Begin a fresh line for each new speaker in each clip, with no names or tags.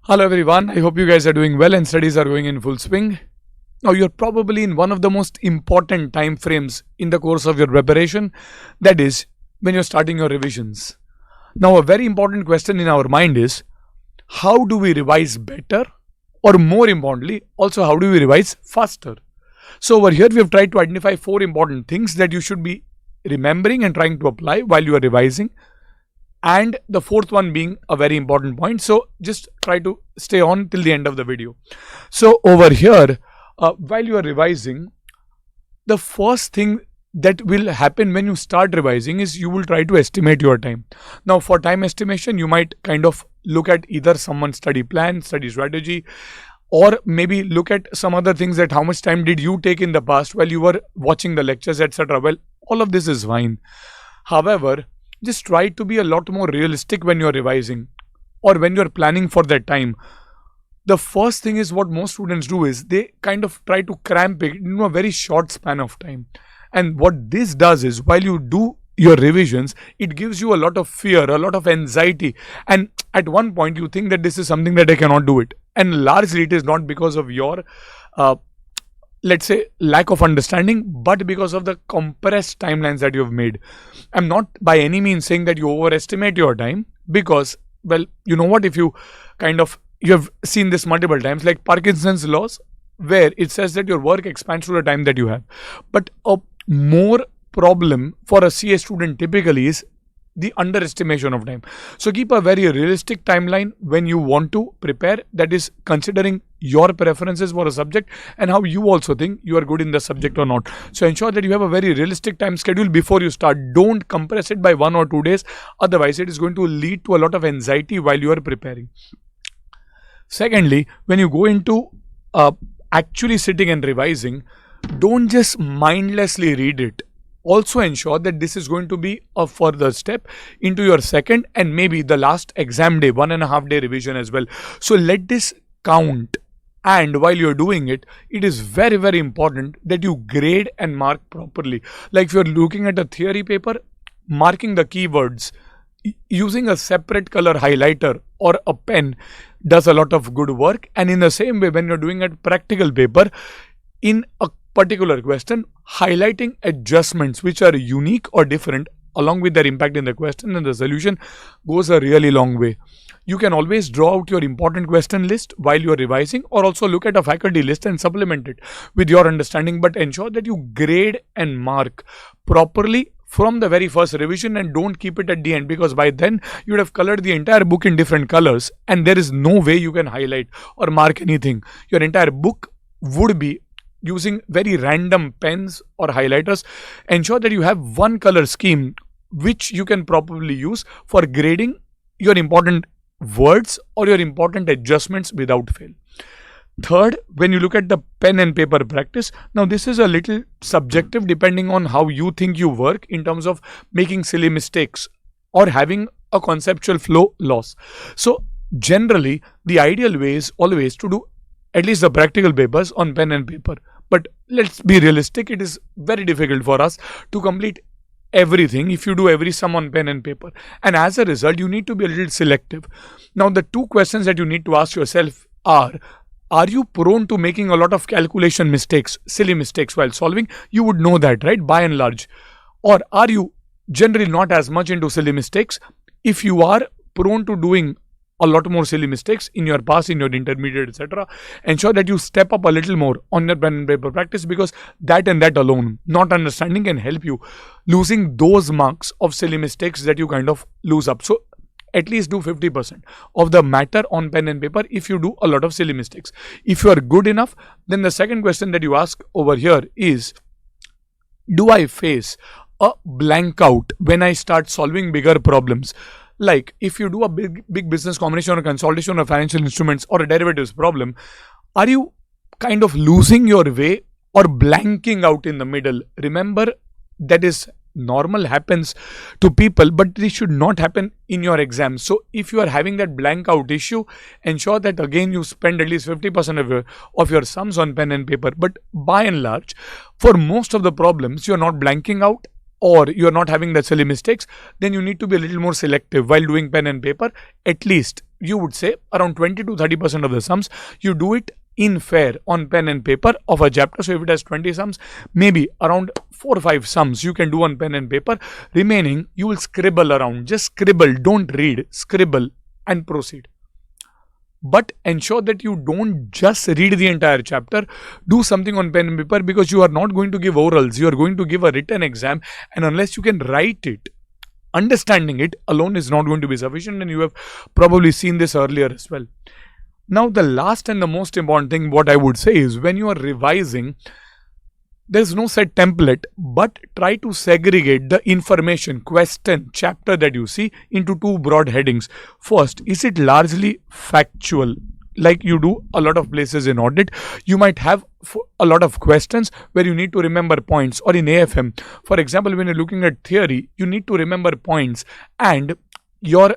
Hello everyone, I hope you guys are doing well and studies are going in full swing. Now you're probably in one of the most important time frames in the course of your preparation, that is when you're starting your revisions. Now a very important question in our mind is, how do we revise better, or more importantly also how do we revise faster? So over here we have tried to identify 4 important things that you should be remembering and trying to apply while you are revising, and the fourth one being a very important point. So just try to stay on till the end of the video. So over here, while you are revising, the first thing that will happen when you start revising is you will try to estimate your time. Now for time estimation, you might kind of look at either someone's study plan, study strategy, or maybe look at some other things, that how much time did you take in the past while you were watching the lectures, etc. Well, all of this is fine. However, just try to be a lot more realistic when you're revising or when you're planning for that time. The first thing is, what most students do is they kind of try to cramp it in a very short span of time. And what this does is, while you do your revisions, it gives you a lot of fear, a lot of anxiety. And at one point you think that this is something that I cannot do it. And largely it is not because of your let's say lack of understanding, but because of the compressed timelines that you have made. I'm not by any means saying that you overestimate your time, because, well, you know what, if you you have seen this multiple times, like Parkinson's laws, where it says that your work expands to the time that you have. But a more problem for a CA student typically is the underestimation of time. So keep a very realistic timeline when you want to prepare, that is considering your preferences for a subject and how you also think you are good in the subject or not. So ensure that you have a very realistic time schedule before you start. Don't compress it by 1 or 2 days, otherwise it is going to lead to a lot of anxiety while you are preparing. Secondly, when you go into actually sitting and revising, don't just mindlessly read it. Also ensure that this is going to be a further step into your second and maybe the last exam day, 1.5 day revision as well. So let this count. And while you're doing it, it is very, very important that you grade and mark properly. Like if you're looking at a theory paper, marking the keywords using a separate color highlighter or a pen does a lot of good work. And in the same way, when you're doing a practical paper, in a particular question, highlighting adjustments which are unique or different along with their impact in the question and the solution goes a really long way. You can always draw out your important question list while you are revising, or also look at a faculty list and supplement it with your understanding, but ensure that you grade and mark properly from the very first revision and don't keep it at the end, because by then you would have colored the entire book in different colors and there is no way you can highlight or mark anything. Your entire book would be using very random pens or highlighters. Ensure that you have one color scheme which you can properly use for grading your important words or your important adjustments without fail. Third, when you look at the pen and paper practice, now this is a little subjective depending on how you think you work in terms of making silly mistakes or having a conceptual flow loss. So generally the ideal way is always to do at least the practical papers on pen and paper. But let's be realistic, it is very difficult for us to complete everything if you do every sum on pen and paper. And as a result, you need to be a little selective. Now, the 2 questions that you need to ask yourself are you prone to making a lot of calculation mistakes, silly mistakes while solving? You would know that, right, by and large. Or are you generally not as much into silly mistakes? If you are prone to doing a lot more silly mistakes in your past, in your intermediate, etc., ensure that you step up a little more on your pen and paper practice, because that and that alone, not understanding, can help you losing those marks of silly mistakes that you kind of lose up. So at least do 50% of the matter on pen and paper if you do a lot of silly mistakes. If you are good enough, then the second question that you ask over here is, do I face a blank out when I start solving bigger problems? Like if you do a big business combination or consolidation of financial instruments or a derivatives problem, are you kind of losing your way or blanking out in the middle? Remember, that is normal, happens to people, but this should not happen in your exam. So if you are having that blank out issue, ensure that again you spend at least 50% of your sums on pen and paper. But by and large, for most of the problems, you are not blanking out or you're not having that silly mistakes, then you need to be a little more selective while doing pen and paper. At least you would say around 20 to 30% of the sums you do it in fair on pen and paper of a chapter. So if it has 20 sums, maybe around 4 or 5 sums you can do on pen and paper. Remaining you will scribble around. Just scribble, don't read, scribble and proceed. But ensure that you don't just read the entire chapter. Do something on pen and paper, because you are not going to give orals. You are going to give a written exam, and unless you can write it, understanding it alone is not going to be sufficient, and you have probably seen this earlier as well. Now, the last and the most important thing what I would say is, when you are revising, there's no set template, but try to segregate the information, question, chapter that you see into 2 broad headings. First, is it largely factual? Like you do a lot of places in audit, you might have a lot of questions where you need to remember points, or in AFM, for example, when you're looking at theory, you need to remember points, and your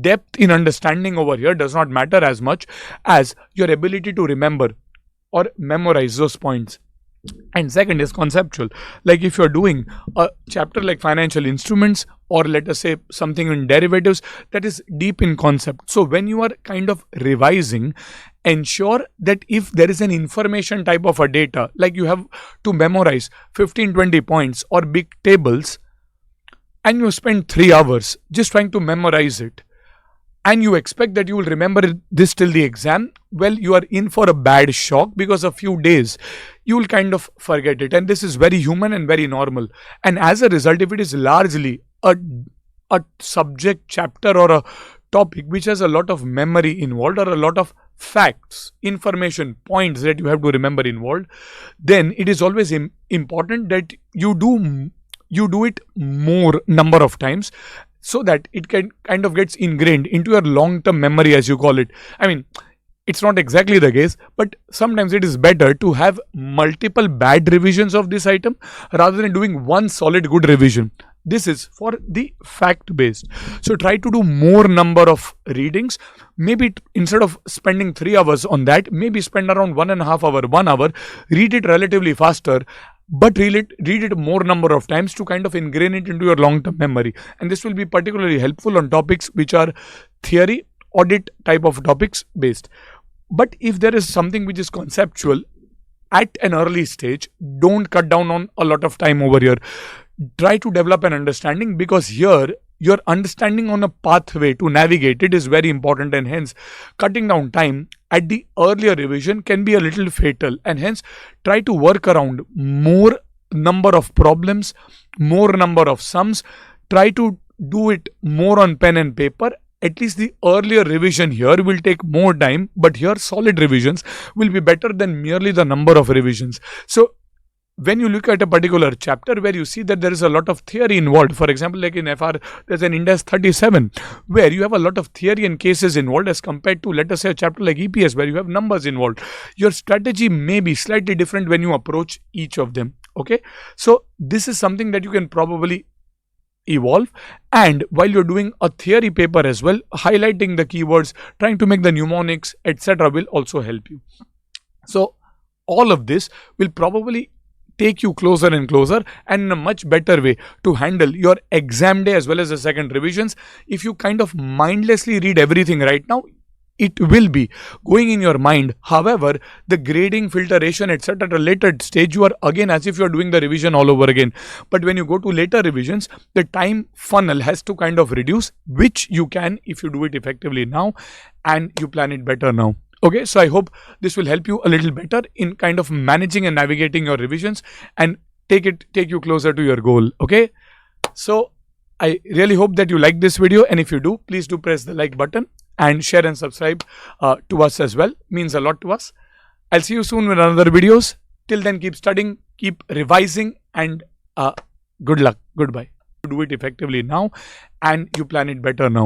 depth in understanding over here does not matter as much as your ability to remember or memorize those points. And second is conceptual. Like if you're doing a chapter like financial instruments, or let us say something in derivatives, that is deep in concept. So when you are kind of revising, ensure that if there is an information type of a data, like you have to memorize 15-20 points or big tables, and you spend 3 hours just trying to memorize it, and you expect that you will remember this till the exam, well, you are in for a bad shock, because a few days you will kind of forget it, and this is very human and very normal. And as a result, if it is largely a subject, chapter, or a topic which has a lot of memory involved, or a lot of facts, information, points that you have to remember involved, then it is always important that you do it more number of times, so that it can kind of gets ingrained into your long-term memory, as you call it. I mean, it's not exactly the case, but sometimes it is better to have multiple bad revisions of this item rather than doing one solid good revision. This is for the fact-based. So try to do more number of readings. Maybe instead of spending 3 hours on that, maybe spend around 1.5 hours, 1 hour, read it relatively faster, but read it more number of times to kind of ingrain it into your long-term memory. And this will be particularly helpful on topics which are theory, audit type of topics based. But if there is something which is conceptual at an early stage, don't cut down on a lot of time over here. Try to develop an understanding, because here your understanding on a pathway to navigate it is very important, and hence cutting down time at the earlier revision can be a little fatal, and hence try to work around more number of problems, more number of sums. Try to do it more on pen and paper. At least the earlier revision here will take more time, but here solid revisions will be better than merely the number of revisions. So when you look at a particular chapter where you see that there is a lot of theory involved, for example, like in FR, there's an Ind AS 37 where you have a lot of theory and cases involved, as compared to, let us say, a chapter like EPS where you have numbers involved. Your strategy may be slightly different when you approach each of them. Okay, so this is something that you can probably evolve. And while you're doing a theory paper as well, highlighting the keywords, trying to make the mnemonics, etc., will also help you. So all of this will probably take you closer and closer, and in a much better way to handle your exam day as well as the second revisions. If you kind of mindlessly read everything right now, it will be going in your mind. However, the grading, filtration, etc. at a later stage, you are again as if you are doing the revision all over again. But when you go to later revisions, the time funnel has to kind of reduce, which you can if you do it effectively now and you plan it better now. Okay, so I hope this will help you a little better in kind of managing and navigating your revisions and take you closer to your goal. Okay, so I really hope that you like this video, and if you do, please do press the like button and share and subscribe to us as well. Means a lot to us. I'll see you soon with another videos. Till then, keep studying, keep revising, and good luck. Goodbye. Do it effectively now and you plan it better now.